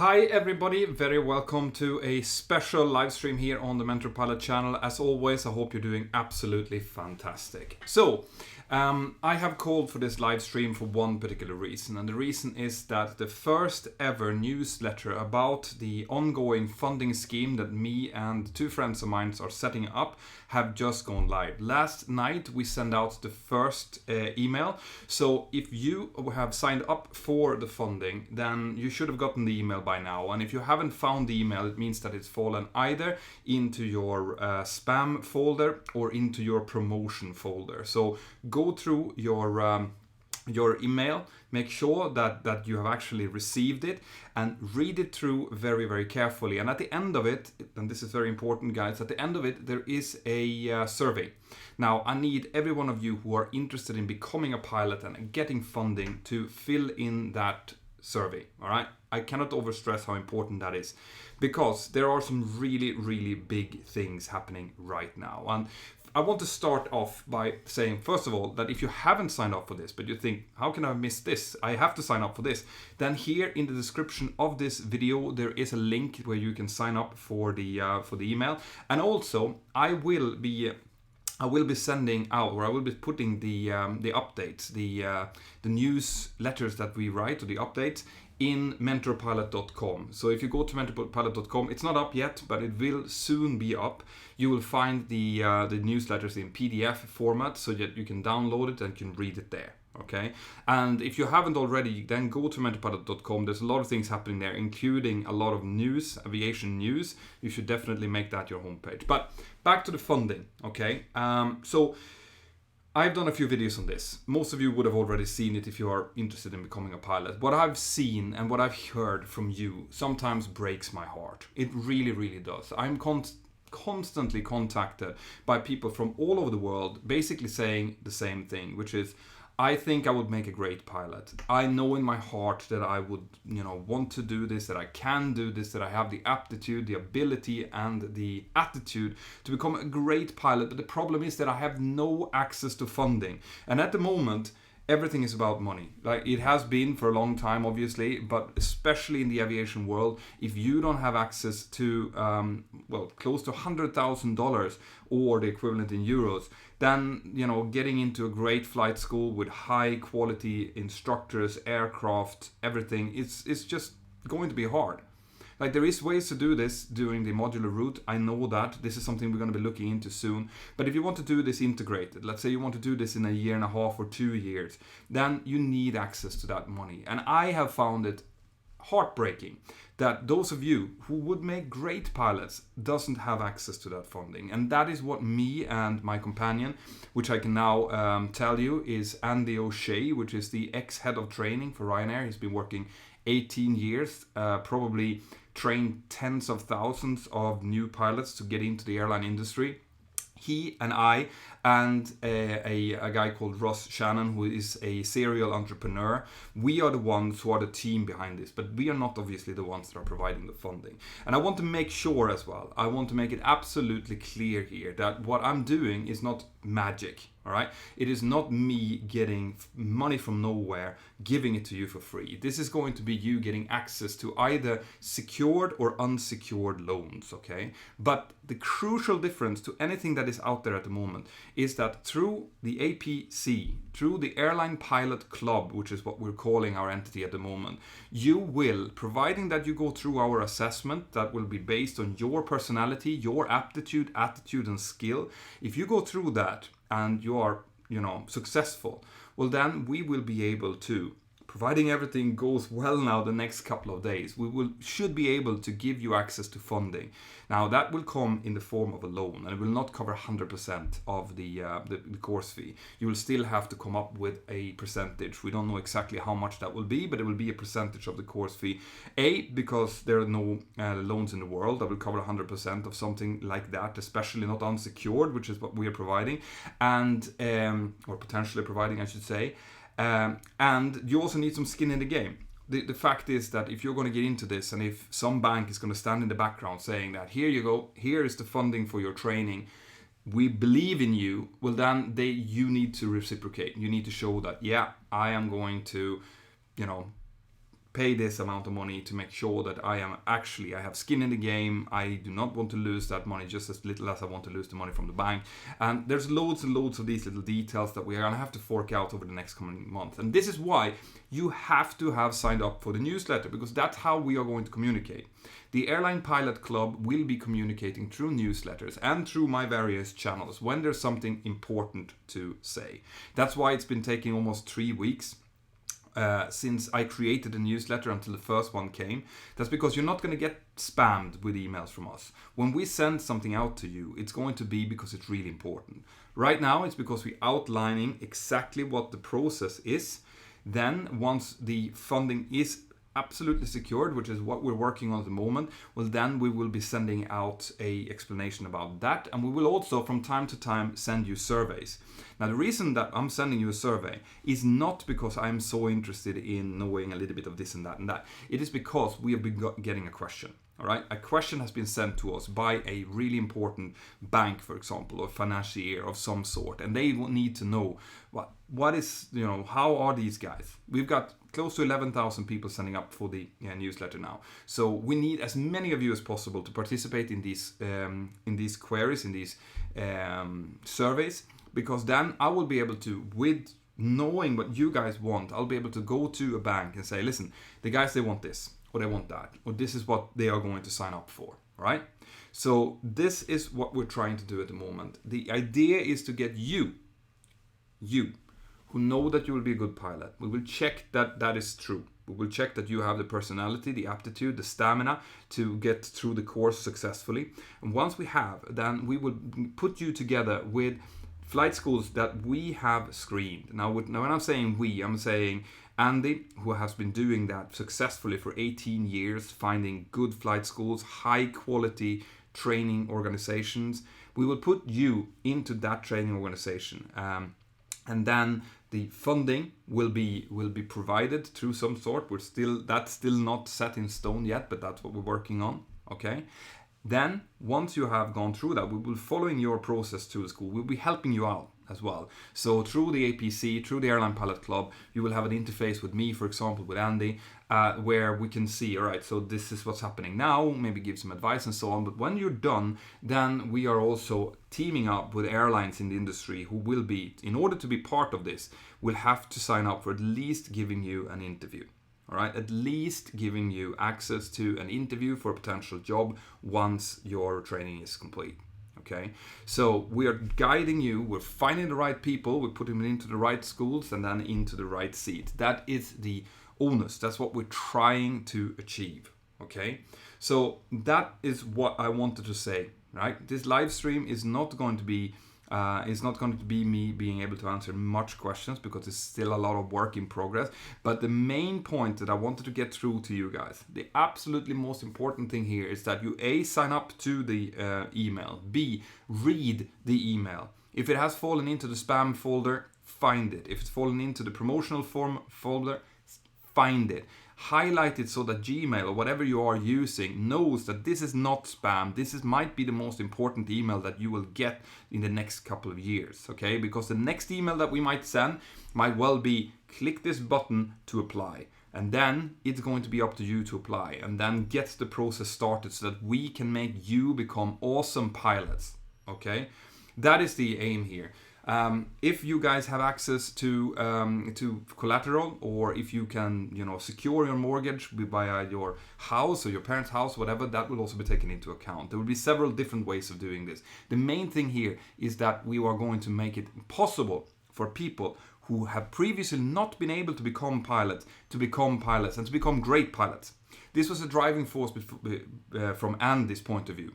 Hi everybody, very welcome to a special live stream here on the Mentour Pilot channel. As always, I hope you're doing absolutely fantastic. So, I have called for this live stream for one particular reason, and the reason is that the first ever newsletter about the ongoing funding scheme that me and two friends of mine are setting up have just gone live. Last night we sent out the first email, so if you have signed up for the funding, then you should have gotten the email by now, and if you haven't found the email, it means that it's fallen either into your spam folder or into your promotion folder. So go through your email, make sure that you have actually received it, and read it through very, very carefully. And at the end of it, and this is very important, guys, at the end of it there is a survey. Now I need every one of you who are interested in becoming a pilot and getting funding to fill in that survey. All right, I cannot overstress how important that is, because there are some really, really big things happening right now. And I want to start off by saying, first of all, that if you haven't signed up for this, but you think, how can I miss this? I have to sign up for this. Then here in the description of this video, there is a link where you can sign up for the email. And also, I will be sending out, or I will be putting the updates, the newsletters that we write, or the updates, in mentorpilot.com. So if you go to mentorpilot.com, it's not up yet, but it will soon be up. You will find the newsletters in PDF format so that you can download it and can read it there. Okay, and if you haven't already, then go to mentorpilot.com. There's a lot of things happening there, including a lot of news, aviation news. You should definitely make that your homepage. But back to the funding. Okay, so I've done a few videos on this. Most of you would have already seen it if you are interested in becoming a pilot. What I've seen and what I've heard from you sometimes breaks my heart. It really, really does. I'm constantly contacted by people from all over the world, basically saying the same thing, which is, I think I would make a great pilot. I know in my heart that I would, want to do this, that I can do this, that I have the aptitude, the ability, and the attitude to become a great pilot. But the problem is that I have no access to funding. And at the moment, everything is about money. Like it has been for a long time, obviously, but especially in the aviation world, if you don't have access to, close to $100,000 or the equivalent in euros, then, getting into a great flight school with high quality instructors, aircraft, everything, it's just going to be hard. Like there is ways to do this during the modular route. I know that this is something we're going to be looking into soon. But if you want to do this integrated, let's say you want to do this in a year and a half or 2 years, then you need access to that money. And I have found it heartbreaking that those of you who would make great pilots doesn't have access to that funding. And that is what me and my companion, which I can now tell you is Andy O'Shea, which is the ex-head of training for Ryanair. He's been working 18 years, probably trained tens of thousands of new pilots to get into the airline industry. He and I and a guy called Ross Shannon, who is a serial entrepreneur, we are the ones who are the team behind this, but we are not obviously the ones that are providing the funding. And I want to make sure as well, I want to make it absolutely clear here that what I'm doing is not magic. All right, it is not me getting money from nowhere, giving it to you for free. This is going to be you getting access to either secured or unsecured loans, okay? But the crucial difference to anything that is out there at the moment is that through the APC, through the Airline Pilot Club, which is what we're calling our entity at the moment, you will, providing that you go through our assessment that will be based on your personality, your aptitude, attitude, and skill. If you go through that, and you are, successful, well then we will be able to, providing everything goes well now the next couple of days, should be able to give you access to funding. Now that will come in the form of a loan, and it will not cover 100% of the course fee. You will still have to come up with a percentage. We don't know exactly how much that will be, but it will be a percentage of the course fee. Because there are no loans in the world that will cover 100% of something like that, especially not unsecured, which is what we are providing, and or potentially providing, I should say. And you also need some skin in the game. The fact is that if you're going to get into this, and if some bank is going to stand in the background saying that here you go, here is the funding for your training, we believe in you, well then you need to reciprocate. You need to show that, yeah, I am going to, pay this amount of money to make sure that I have skin in the game. I do not want to lose that money just as little as I want to lose the money from the bank. And there's loads and loads of these little details that we are going to have to fork out over the next coming month. And this is why you have to have signed up for the newsletter, because that's how we are going to communicate. The Airline Pilot Club will be communicating through newsletters and through my various channels when there's something important to say. That's why it's been taking almost 3 weeks since I created a newsletter until the first one came. That's because you're not going to get spammed with emails from us. When we send something out to you, it's going to be because it's really important. Right now, it's because we're outlining exactly what the process is. Then, once the funding is absolutely secured, which is what we're working on at the moment, well, then we will be sending out a explanation about that, and we will also from time to time send you surveys. Now, the reason that I'm sending you a survey is not because I'm so interested in knowing a little bit of this and that and that. It is because we have been getting a question. All right, a question has been sent to us by a really important bank, for example, or financier of some sort, and they will need to know what is, how are these guys? We've got close to 11,000 people signing up for the newsletter now, so we need as many of you as possible to participate in these queries, in these surveys, because then I will be able to, with knowing what you guys want, I'll be able to go to a bank and say, listen, the guys, they want this, or they want that, or this is what they are going to sign up for, right? So this is what we're trying to do at the moment. The idea is to get you who know that you will be a good pilot. We will check that that is true. We will check that you have the personality, the aptitude, the stamina to get through the course successfully. And once we have, then we will put you together with flight schools that we have screened. Now when I'm saying we, I'm saying Andy, who has been doing that successfully for 18 years, finding good flight schools, high quality training organizations. We will put you into that training organization. And then the funding will be provided through some sort. That's still not set in stone yet, but that's what we're working on. Okay. Then once you have gone through that, we will following your process to the school. We'll be helping you out as well. So through the APC, through the Airline Pilot Club, you will have an interface with me, for example, with Andy, where we can see, all right, so this is what's happening now, maybe give some advice and so on. But when you're done, then we are also teaming up with airlines in the industry who will be, in order to be part of this, will have to sign up for at least giving you an interview. All right, at least giving you access to an interview for a potential job once your training is complete. Okay, so we are guiding you, we're finding the right people, we're putting them into the right schools and then into the right seat. That is the onus, that's what we're trying to achieve. Okay, so that is what I wanted to say, right? This live stream is not going to be me being able to answer much questions because it's still a lot of work in progress. But the main point that I wanted to get through to you guys, the absolutely most important thing here is that you A, sign up to the email, B, read the email. If it has fallen into the spam folder, find it. If it's fallen into the promotional form folder, find it. Highlight it so that Gmail or whatever you are using knows that this is not spam. This might be the most important email that you will get in the next couple of years, okay? Because the next email that we might send might well be click this button to apply. And then it's going to be up to you to apply and then get the process started so that we can make you become awesome pilots, okay? That is the aim here. If you guys have access to collateral, or if you can, secure your mortgage by your house or your parents' house, whatever, that will also be taken into account. There will be several different ways of doing this. The main thing here is that we are going to make it possible for people who have previously not been able to become pilots and to become great pilots. This was a driving force from Andy's point of view.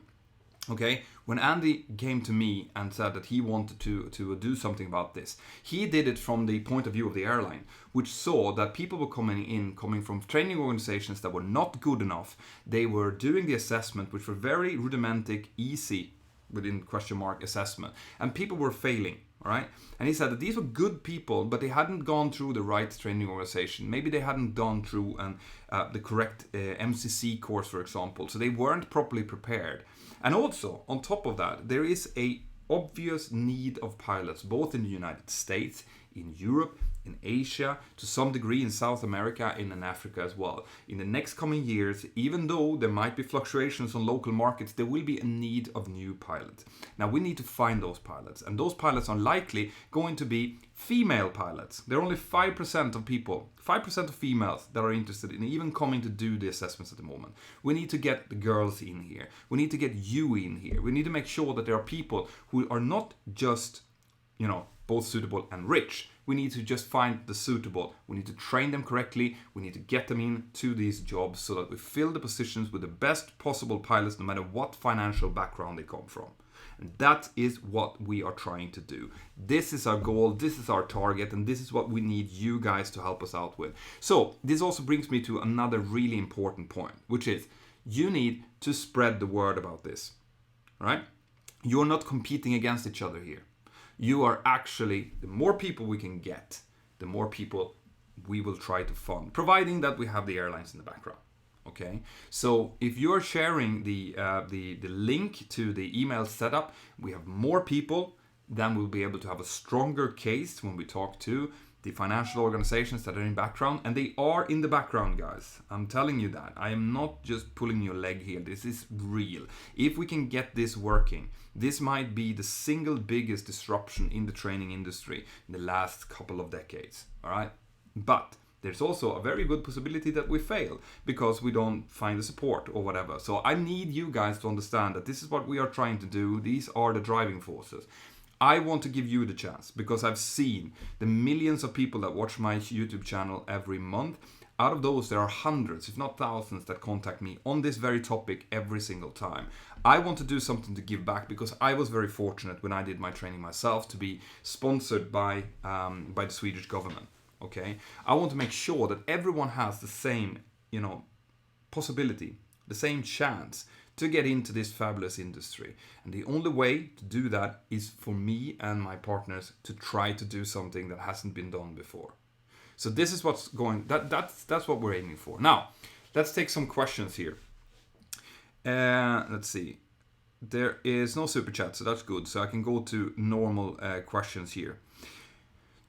Okay, when Andy came to me and said that he wanted to do something about this, he did it from the point of view of the airline, which saw that people were coming from training organizations that were not good enough. They were doing the assessment, which were very rudimental, easy, within question mark assessment, and people were failing. All right, and he said that these were good people, but they hadn't gone through the right training organization. Maybe they hadn't gone through the correct MCC course, for example, so they weren't properly prepared. And also, on top of that, there is a obvious need of pilots, both in the United States, in Europe, in Asia, to some degree in South America, and in Africa as well. In the next coming years, even though there might be fluctuations on local markets, there will be a need of new pilots. Now we need to find those pilots, and those pilots are likely going to be female pilots. There are only 5% of people, 5% of females that are interested in even coming to do the assessments at the moment. We need to get the girls in here. We need to get you in here. We need to make sure that there are people who are not just, both suitable and rich. We need to just find the suitable. We need to train them correctly. We need to get them into these jobs so that we fill the positions with the best possible pilots, no matter what financial background they come from. And that is what we are trying to do. This is our goal, this is our target, and this is what we need you guys to help us out with. So this also brings me to another really important point, which is you need to spread the word about this. All right? You're not competing against each other here. You are actually, the more people we can get, the more people we will try to fund, providing that we have the airlines in the background. Okay, so if you're sharing the link to the email setup, we have more people, then we'll be able to have a stronger case when we talk to the financial organizations that are in background, and they are in the background, guys. I'm telling you that. I am not just pulling your leg here. This is real. If we can get this working, this might be the single biggest disruption in the training industry in the last couple of decades. All right, but there's also a very good possibility that we fail because we don't find the support or whatever. So I need you guys to understand that this is what we are trying to do. These are the driving forces. I want to give you the chance because I've seen the millions of people that watch my YouTube channel every month. Out of those, there are hundreds, if not thousands, that contact me on this very topic every single time. I want to do something to give back because I was very fortunate when I did my training myself to be sponsored by the Swedish government. Okay, I want to make sure that everyone has the same, possibility, the same chance to get into this fabulous industry. And the only way to do that is for me and my partners to try to do something that hasn't been done before. So this is what's going, that's what we're aiming for. Now, let's take some questions here. Let's see. There is no super chat, so that's good. So I can go to normal questions here.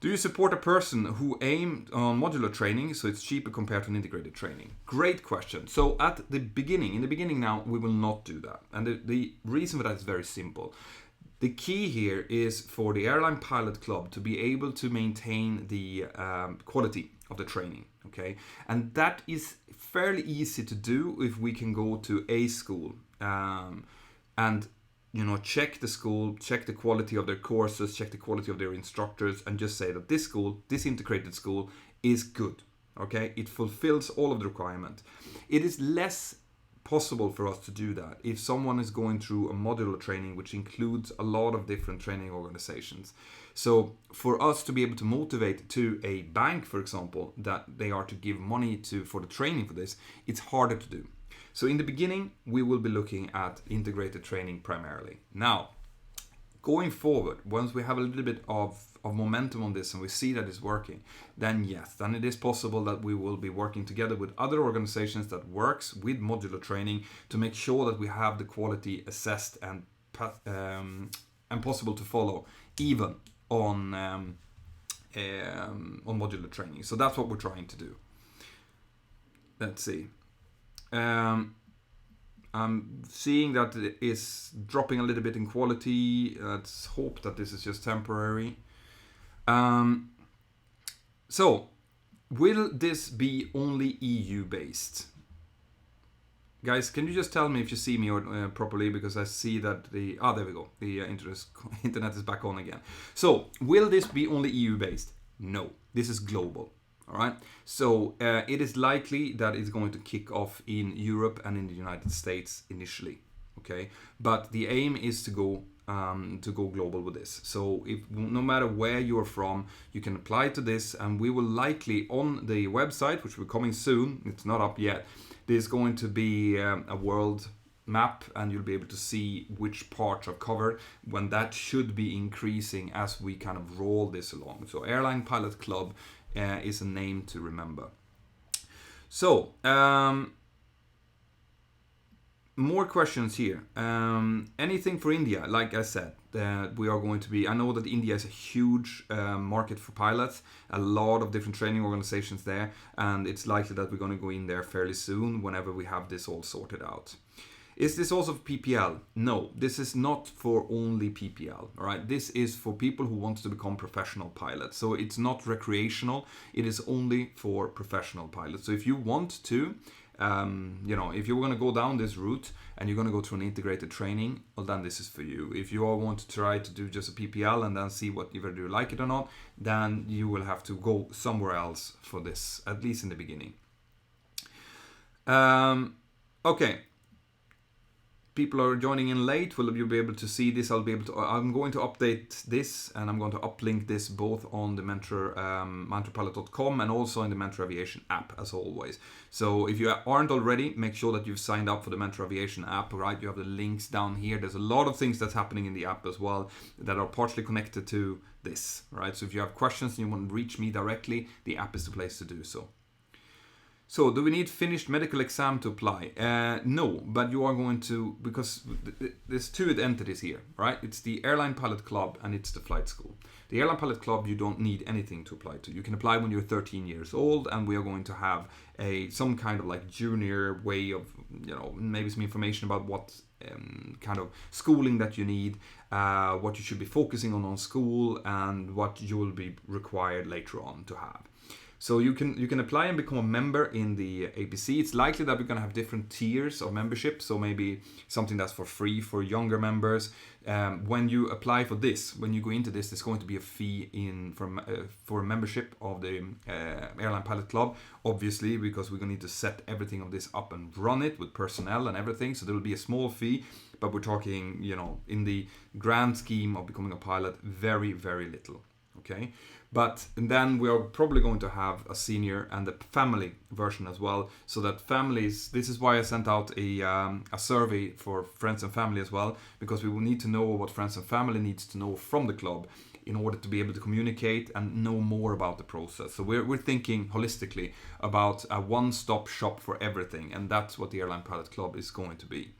Do you support a person who aimed on modular training so it's cheaper compared to an integrated training? Great question. So in the beginning now, we will not do that. And the reason for that is very simple. The key here is for the Airline Pilot Club to be able to maintain the quality of the training, okay? And that is fairly easy to do if we can go to a school and check the school, check the quality of their courses, check the quality of their instructors, and just say that this school, this integrated school, is good. Okay, it fulfills all of the requirements. It is less possible for us to do that if someone is going through a modular training, which includes a lot of different training organizations. So for us to be able to motivate to a bank, for example, that they are to give money for the training for this, it's harder to do. So in the beginning, we will be looking at integrated training primarily. Now, going forward, once we have a little bit of momentum on this and we see that it's working, then yes, then it is possible that we will be working together with other organizations that works with modular training to make sure that we have the quality assessed and possible to follow even on modular training. So that's what we're trying to do. Let's see. I'm seeing that it is dropping a little bit in quality. Let's hope that this is just temporary. So, will this be only EU based? Guys, can you just tell me if you see me properly, because I see that there we go. The internet is back on again. So, will this be only EU based? No, this is global. All right, so it is likely that it's going to kick off in Europe and in the United States initially, okay? But the aim is to go global with this. So no matter where you're from, you can apply to this, and we will likely on the website, which will be coming soon. It's not up yet. There's going to be a world map, and you'll be able to see which parts are covered, when that should be increasing as we kind of roll this along. So Airline Pilot Club is a name to remember. So more questions here. Anything for India? Like I said, we are going to be. I know that India is a huge market for pilots. A lot of different training organizations there, and it's likely that we're going to go in there fairly soon. Whenever we have this all sorted out. Is this also for PPL? No, this is not for only PPL. All right, this is for people who want to become professional pilots. So it's not recreational. It is only for professional pilots. So if you want to, if you're going to go down this route and you're going to go through an integrated training, well, then this is for you. If you all want to try to do just a PPL and then see what either you like it or not, then you will have to go somewhere else for this, at least in the beginning. Okay. People are joining in late. Will you be able to see this? I'm going to update this, and I'm going to uplink this both on the mentorpilot.com and also in the Mentor Aviation app, as always. So if you aren't already, make sure that you've signed up for the Mentor Aviation app, right? You have the links down here. There's a lot of things that's happening in the app as well that are partially connected to this, right? So if you have questions and you want to reach me directly, the app is the place to do so. So, do we need finished medical exam to apply? No, but you are going to, because there's two entities here, right? It's the Airline Pilot Club and it's the flight school. The Airline Pilot Club, you don't need anything to apply to. You can apply when you're 13 years old, and we are going to have some kind of like junior way of, maybe some information about what kind of schooling that you need, what you should be focusing on school, and what you will be required later on to have. So you can apply and become a member in the APC. It's likely that we're going to have different tiers of membership. So maybe something that's for free for younger members. When you apply for this, when you go into this, there's going to be a fee for a membership of the Airline Pilot Club. Obviously, because we're going to need to set everything of this up and run it with personnel and everything. So there will be a small fee, but we're talking, in the grand scheme of becoming a pilot, very, very little. Okay. But then we are probably going to have a senior and a family version as well, so that families, this is why I sent out a survey for friends and family as well, because we will need to know what friends and family needs to know from the club in order to be able to communicate and know more about the process. So we're thinking holistically about a one-stop shop for everything, and that's what the Airline Pilot Club is going to be.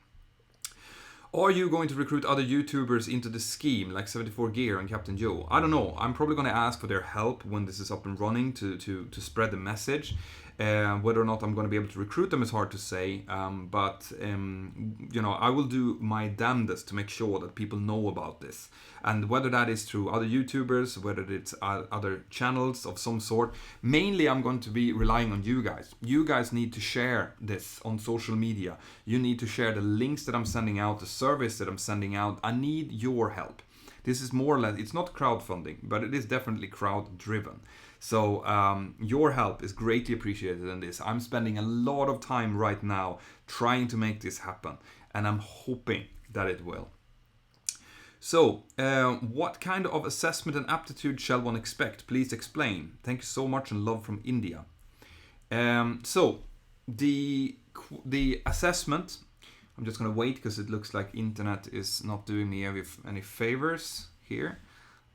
Are you going to recruit other YouTubers into the scheme, like 74 Gear and Captain Joe? I don't know. I'm probably going to ask for their help when this is up and running to spread the message. Whether or not I'm going to be able to recruit them is hard to say, but I will do my damnedest to make sure that people know about this. And whether that is through other YouTubers, whether it's other channels of some sort, mainly I'm going to be relying on you guys. You guys need to share this on social media. You need to share the links that I'm sending out, the service that I'm sending out. I need your help. This is more or less, it's not crowdfunding, but it is definitely crowd driven. So your help is greatly appreciated in this. I'm spending a lot of time right now trying to make this happen, and I'm hoping that it will. So, what kind of assessment and aptitude shall one expect? Please explain. Thank you so much, and love from India. So, the assessment, I'm just going to wait because it looks like internet is not doing me any favors here.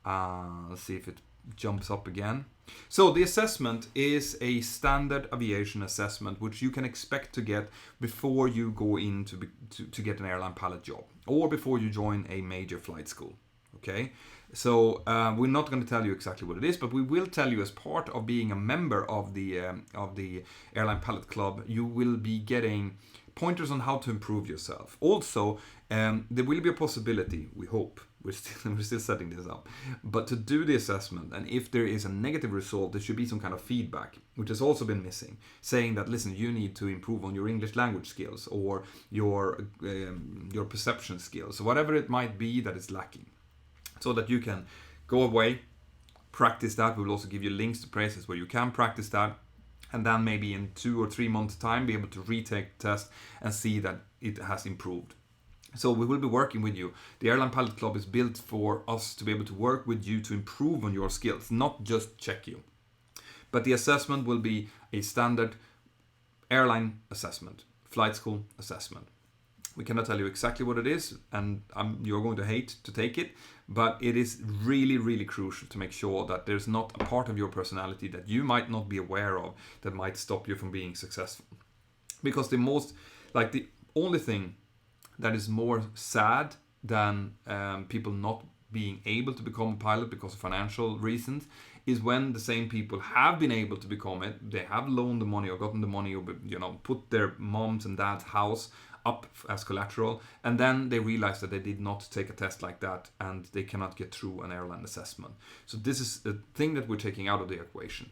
Let's see if it jumps up again. So the assessment is a standard aviation assessment which you can expect to get before you go in to get an airline pilot job or before you join a major flight school. Okay, so we're not going to tell you exactly what it is, but we will tell you as part of being a member of the Airline Pilot Club, you will be getting pointers on how to improve yourself. Also, there will be a possibility, we hope, we're still setting this up, but to do the assessment, and if there is a negative result, there should be some kind of feedback, which has also been missing, saying that, listen, you need to improve on your English language skills or your perception skills, whatever it might be that is lacking, so that you can go away, practice that. We will also give you links to places where you can practice that, and then maybe in 2 or 3 months' time be able to retake the test and see that it has improved. So we will be working with you. The Airline Pilot Club is built for us to be able to work with you to improve on your skills, not just check you. But the assessment will be a standard airline assessment, flight school assessment. We cannot tell you exactly what it is, and you're going to hate to take it, but it is really, really crucial to make sure that there's not a part of your personality that you might not be aware of that might stop you from being successful. Because the only thing that is more sad than people not being able to become a pilot because of financial reasons is when the same people have been able to become it. They have loaned the money or gotten the money, or put their mom's and dad's house up as collateral, and then they realize that they did not take a test like that and they cannot get through an airline assessment. So this is a thing that we're taking out of the equation.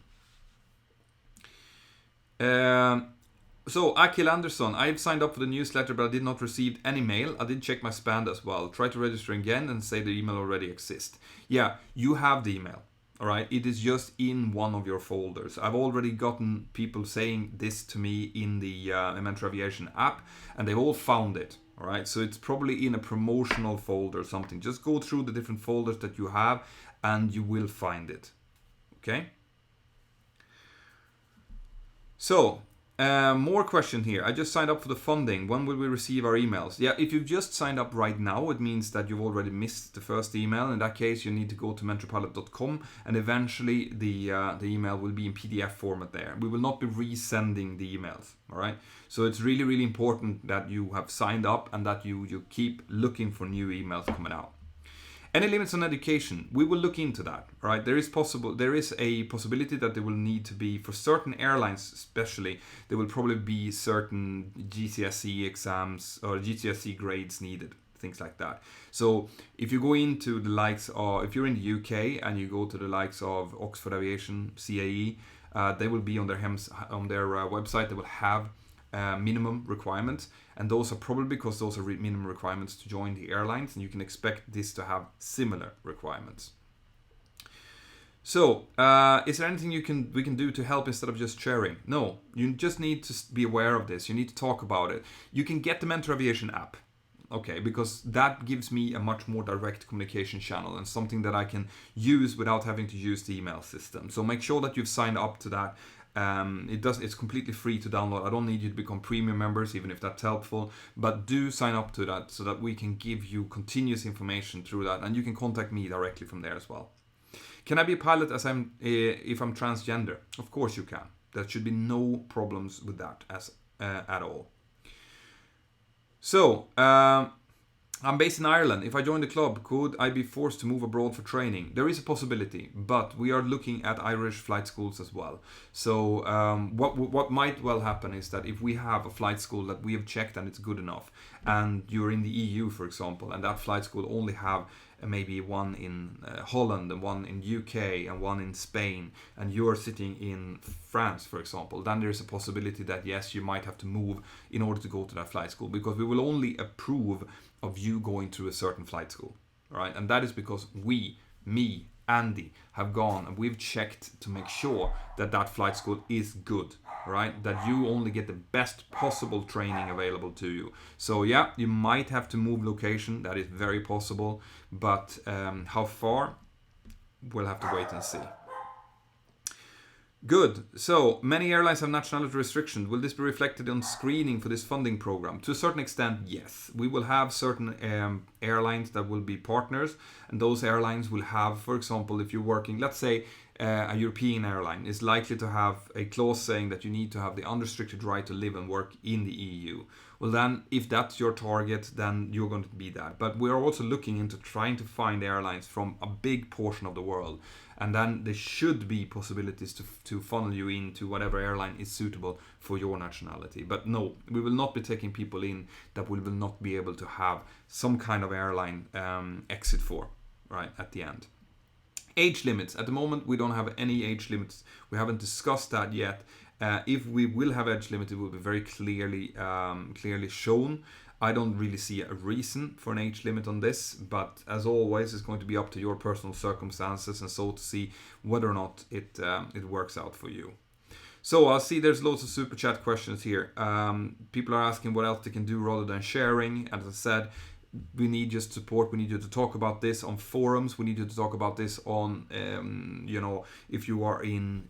So Akil Anderson, I've signed up for the newsletter, but I did not receive any mail. I did check my spam as well. Try to register again and say the email already exists. Yeah, you have the email. All right, it is just in one of your folders. I've already gotten people saying this to me in the Mentour Aviation app, and they've all found it. All right, so it's probably in a promotional folder or something. Just go through the different folders that you have, and you will find it. Okay. So, more question here. I just signed up for the funding. When will we receive our emails? Yeah, if you've just signed up right now, it means that you've already missed the first email. In that case, you need to go to mentorpilot.com, and eventually the email will be in PDF format there. We will not be resending the emails. All right. So it's really, really important that you have signed up and that you keep looking for new emails coming out. Any limits on education? We will look into that, right? There is a possibility that there will need to be, for certain airlines especially, there will probably be certain GCSE exams or GCSE grades needed, things like that. So if you go into the likes of, if you're in the UK and you go to the likes of Oxford Aviation, CAE, they will be on their website, they will have minimum requirements, and those are probably because those are minimum requirements to join the airlines, and you can expect this to have similar requirements. So, is there anything we can do to help instead of just sharing? No, you just need to be aware of this. You need to talk about it. You can get the Mentour Aviation app, okay, because that gives me a much more direct communication channel and something that I can use without having to use the email system. So make sure that you've signed up to that. It's completely free to download. I don't need you to become premium members, even if that's helpful, but do sign up to that so that we can give you continuous information through that, and you can contact me directly from there as well. Can I be a pilot if I'm transgender? Of course you can. There should be no problems with that at all. So, I'm based in Ireland. If I join the club, could I be forced to move abroad for training? There is a possibility, but we are looking at Irish flight schools as well. So what might well happen is that if we have a flight school that we have checked and it's good enough, and you're in the EU, for example, and that flight school only have maybe one in Holland and one in UK and one in Spain, and you're sitting in France, for example, then there's a possibility that yes, you might have to move in order to go to that flight school, because we will only approve of you going to a certain flight school, right? And that is because me, Andy, have gone and we've checked to make sure that that flight school is good, right? That you only get the best possible training available to you. So yeah, you might have to move location. That is very possible, but how far? We'll have to wait and see. Good. So, many airlines have nationality restrictions. Will this be reflected on screening for this funding program? To a certain extent, yes. We will have certain airlines that will be partners, and those airlines will have, for example, if you're working, let's say a European airline is likely to have a clause saying that you need to have the unrestricted right to live and work in the EU. Well then, if that's your target, then you're going to be that. But we're also looking into trying to find airlines from a big portion of the world. And then there should be possibilities to funnel you into whatever airline is suitable for your nationality. But no, we will not be taking people in that we will not be able to have some kind of airline exit for, right, at the end. Age limits. At the moment, we don't have any age limits. We haven't discussed that yet. If we will have age limit, it will be very clearly shown. I don't really see a reason for an age limit on this, but as always, it's going to be up to your personal circumstances and so to see whether or not it works out for you. So I'll see there's loads of super chat questions here. People are asking what else they can do rather than sharing. As I said, we need just support. We need you to talk about this on forums. We need you to talk about this on, if you are in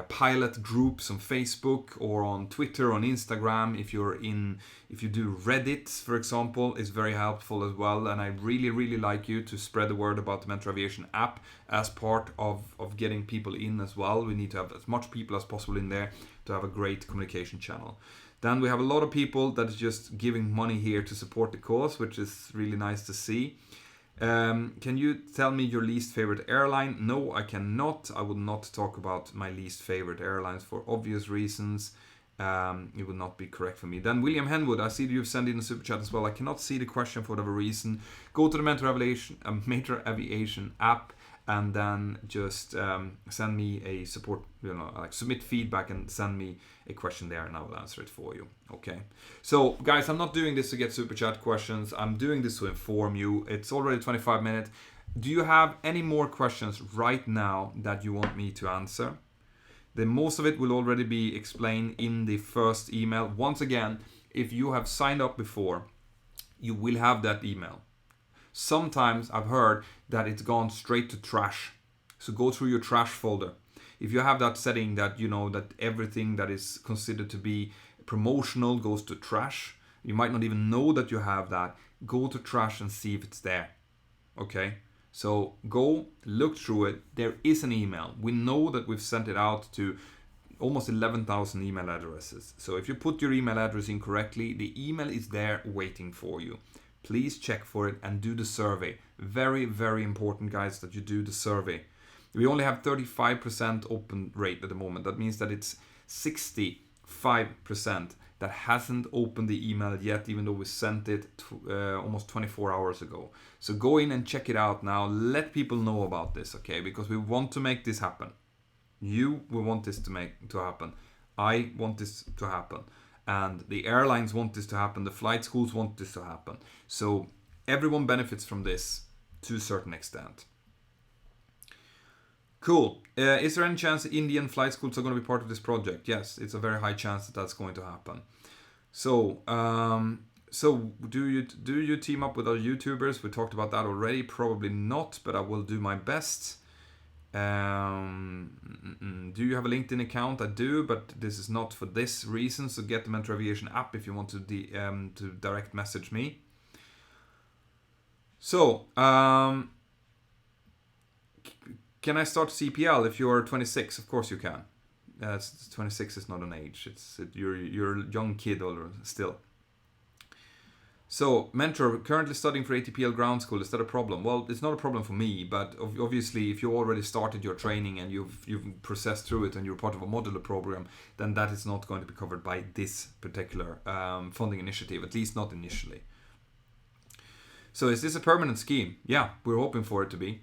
pilot groups on Facebook or on Twitter, on Instagram. If you do Reddit, for example, it's very helpful as well. And I really like you to spread the word about the Mentour Aviation app as part of getting people in as well. We need to have as much people as possible in there to have a great communication channel. Then we have a lot of people that is just giving money here to support the cause, which is really nice to see. Can you tell me your least favorite airline? No, I cannot. I will not talk about my least favorite airlines for obvious reasons. It would not be correct for me. Then William Henwood, I see that you've sent in a super chat as well. I cannot see the question for whatever reason. Go to the Mentour Aviation app and then just send me a support, like submit feedback and send me a question there and I will answer it for you. Okay. So guys, I'm not doing this to get super chat questions. I'm doing this to inform you. It's already 25 minutes. Do you have any more questions right now that you want me to answer? Then most of it will already be explained in the first email. Once again, if you have signed up before, you will have that email. Sometimes I've heard that it's gone straight to trash. So go through your trash folder. If you have that setting that that everything that is considered to be promotional goes to trash, you might not even know that you have that. Go to trash and see if it's there. Okay? So go look through it. There is an email. We know that we've sent it out to almost 11,000 email addresses. So if you put your email address in correctly, the email is there waiting for you. Please check for it and do the survey. Very important, guys, that you do the survey. We only have 35% open rate at the moment. That means that it's 65% that hasn't opened the email yet, even though we sent it almost 24 hours ago. So go in and check it out now. Let people know about this, okay? Because we want to make this happen. We want this to happen. I want this to happen. And the airlines want this to happen. The flight schools want this to happen. So everyone benefits from this to a certain extent. Cool. Is there any chance that Indian flight schools are going to be part of this project? Yes, it's a very high chance that that's going to happen. So, do you team up with other YouTubers? We talked about that already. Probably not, but I will do my best. Do you have a LinkedIn account? I do, but this is not for this reason. So get the Mentour Aviation app if you want to direct message me. So, can I start CPL if you're 26? Of course you can. 26 is not an age. You're a young kid still. So, Mentor, currently studying for ATPL ground school, is that a problem? Well, it's not a problem for me, but obviously if you already started your training and you've processed through it and you're part of a modular program, then that is not going to be covered by this particular funding initiative, at least not initially. So is this a permanent scheme? Yeah, we're hoping for it to be.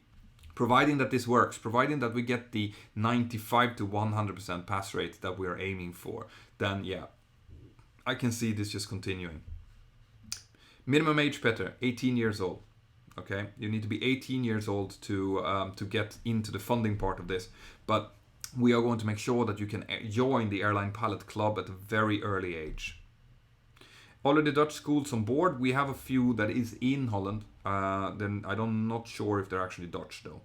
Providing that this works, providing that we get the 95 to 100% pass rate that we're aiming for, then yeah, I can see this just continuing. Minimum age, Peter, 18 years old. Okay, you need to be 18 years old to get into the funding part of this. But we are going to make sure that you can join the Airline Pilot Club at a very early age. Already Dutch schools on board. We have a few that is in Holland. Then I'm not sure if they're actually Dutch though.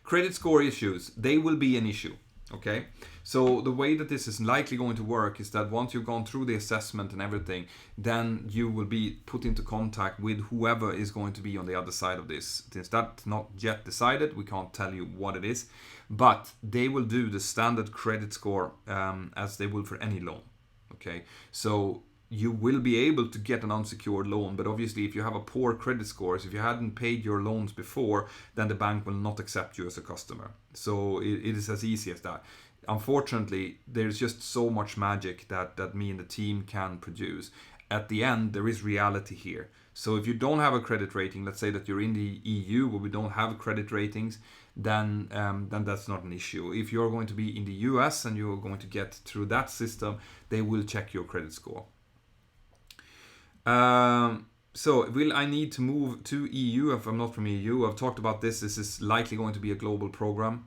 Credit score issues, they will be an issue. Okay, so the way that this is likely going to work is that once you've gone through the assessment and everything, then you will be put into contact with whoever is going to be on the other side of this. Since that's not yet decided, we can't tell you what it is, but they will do the standard credit score as they will for any loan. Okay, so you will be able to get an unsecured loan, but obviously if you have a poor credit score, if you hadn't paid your loans before, then the bank will not accept you as a customer. So it is as easy as that. Unfortunately, there's just so much magic that me and the team can produce. At the end, there is reality here. So if you don't have a credit rating, let's say that you're in the EU where we don't have credit ratings, then that's not an issue. If you're going to be in the US and you're going to get through that system, they will check your credit score. So will I need to move to EU if I'm not from EU? I've talked about this. This is likely going to be a global program.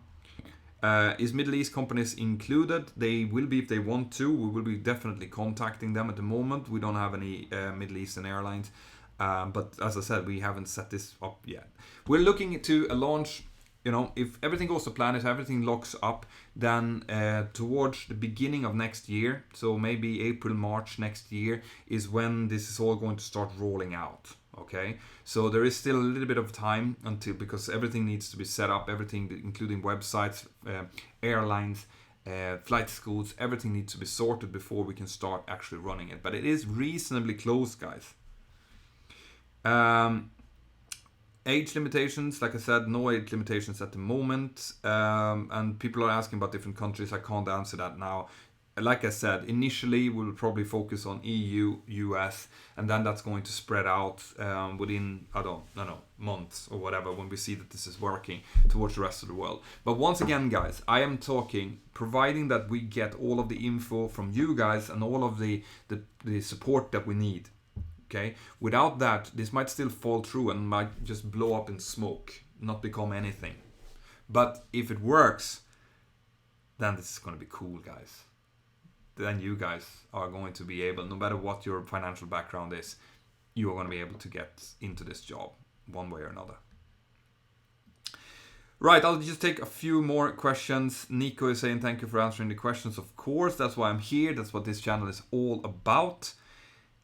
Is Middle East companies included? They will be if they want to. We will be definitely contacting them at the moment. We don't have any Middle Eastern airlines. But as I said, we haven't set this up yet. We're looking to a launch if everything goes to plan, if everything locks up, then towards the beginning of next year, so maybe April, March next year, is when this is all going to start rolling out. Okay, so there is still a little bit of time until, because everything needs to be set up, everything including websites, airlines, flight schools, everything needs to be sorted before we can start actually running it. But it is reasonably close, guys. Age limitations, like I said, no age limitations at the moment. And people are asking about different countries. I can't answer that now. Like I said, initially we'll probably focus on EU, US, and then that's going to spread out within, I don't know, months or whatever, when we see that this is working towards the rest of the world. But once again, guys, I am talking, providing that we get all of the info from you guys and all of the support that we need. Okay, without that, this might still fall through and might just blow up in smoke, not become anything. But if it works, then this is going to be cool, guys. Then you guys are going to be able, no matter what your financial background is, you are going to be able to get into this job one way or another. Right, I'll just take a few more questions. Nico is saying thank you for answering the questions. Of course, that's why I'm here. That's what this channel is all about.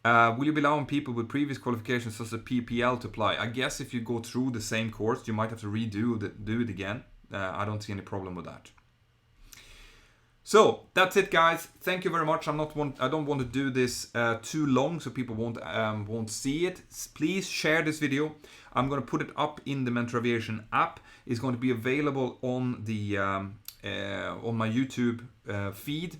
Will you be allowing people with previous qualifications such as PPL to apply? I guess if you go through the same course, you might have to do it again. I don't see any problem with that. So that's it, guys. Thank you very much. I don't want to do this too long, so people won't see it. Please share this video. I'm going to put it up in the Mentour Aviation app. It's going to be available on the on my YouTube feed.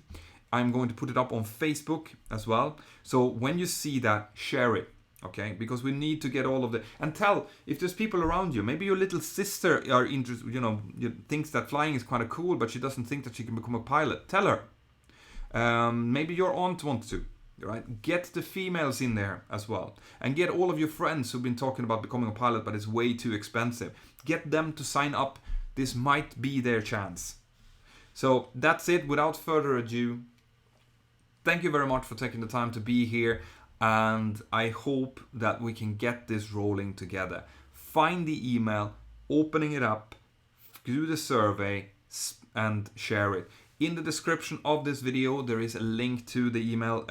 I'm going to put it up on Facebook as well. So when you see that, share it. Okay, because we need to get all of the, and tell if there's people around you. Maybe your little sister are interested, thinks that flying is kind of cool, but she doesn't think that she can become a pilot. Tell her. Maybe your aunt wants to. Right? Get the females in there as well, and get all of your friends who've been talking about becoming a pilot, but it's way too expensive. Get them to sign up. This might be their chance. So that's it. Without further ado, thank you very much for taking the time to be here. And I hope that we can get this rolling together. Find the email, opening it up, do the survey, and share it. In the description of this video, there is a link to the email.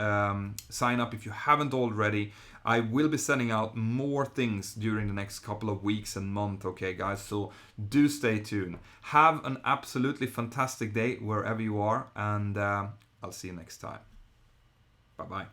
Sign up if you haven't already. I will be sending out more things during the next couple of weeks and months, okay, guys? So do stay tuned. Have an absolutely fantastic day wherever you are, and I'll see you next time. Bye-bye.